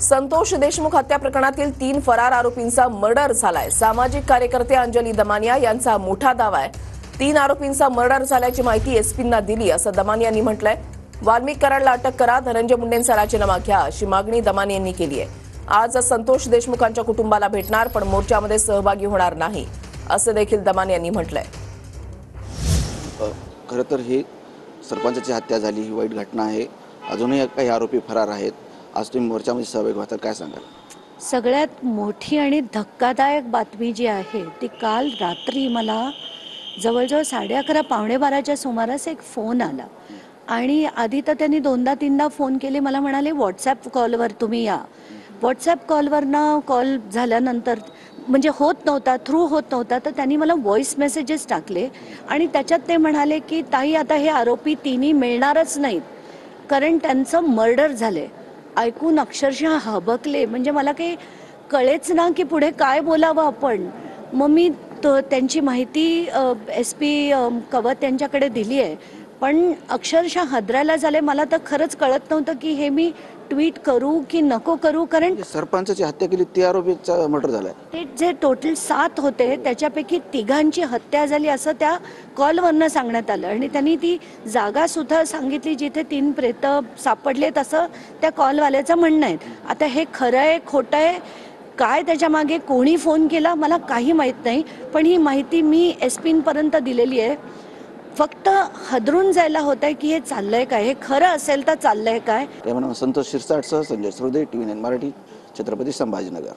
संतोष देशमुख हत्या प्रकरणातील 3 फरार आरोपींचा मर्डर झालाय। सामाजिक कार्यकर्ते अंजली दमानिया यांचा मोठा दावा आहे। 3 आरोपींचा मर्डर झाल्याची माहिती एसपींना दिली असं दमानिया यांनी म्हटलंय। वाल्मिक कराडला अटक करा, धनंजय मुंडेंचा राजीनामा घ्या अशी मागणी दमानिया यांनी केली आहे। आज संतोष देशमुखांच्या कुटुंबाला भेटणार पण मोर्चामध्ये सहभागी होणार नाही असं देखील दमानिया यांनी म्हटलंय। खरं तर ही सरपंचाची हत्या झाली, ही वाईट घटना आहे। अजूनही काही आरोपी फरार आहेत। आज तुम्ही मोर्चामध्ये सहभागी व्हाल, काय सांगाल? सगळ्यात मोठी आणि धक्कादायक बातमी जी आहे ती काल रात्री मला जवळजवळ 11:30 पावणे 12च्या सुमारास एक फोन आला आणि आधी तर त्यांनी 2दा-3दा फोन केले। मला म्हणाले व्हॉट्सॲप कॉलवर तुम्ही या। व्हॉट्सॲप कॉलवरनं कॉल झाल्यानंतर म्हणजे होत नव्हता, थ्रू होत नव्हता, तर त्यांनी मला व्हॉइस मेसेजेस टाकले आणि त्याच्यात ते म्हणाले की ताई आता हे आरोपी तिन्ही मिळणारच नाहीत कारण त्यांचं मर्डर झाले। ऐकून अक्षरशः हबकले, म्हणजे मला काही कळेच ना की पुढे काय बोलावं आपण। मग मी त्यांची माहिती एसपी कवत यांच्याकडे दिली आहे, पण अक्षरशः हादरायला झाले। मला तर खरंच कळत नव्हतं की हे मी ट्विट करू की नको करू, कारण सरपंचाची हत्या केली, 3 आरोपींचा मर्डर झालाय। ते जे टोटल 7 होते त्याच्यापैकी 3घांची हत्या झाली असं त्या कॉलवरनं सांगण्यात आलं आणि त्यांनी ती जागा सुद्धा सांगितली जिथे 3 प्रेत सापडलेत असं त्या कॉलवाल्याचं म्हणणं आहे। आता हे खरं आहे खोटं आहे काय, त्याच्या मागे कोणी फोन केला मला काही माहीत नाही, पण ही माहिती मी एसपींपर्यंत दिलेली आहे। फक्त हदरून जायला होत आहे की हे चाललंय काय, हे खरं असेल तर चाललंय काय। संतोष शिरसाटसह संजय सुरदे, TV9 मराठी, छत्रपती संभाजीनगर।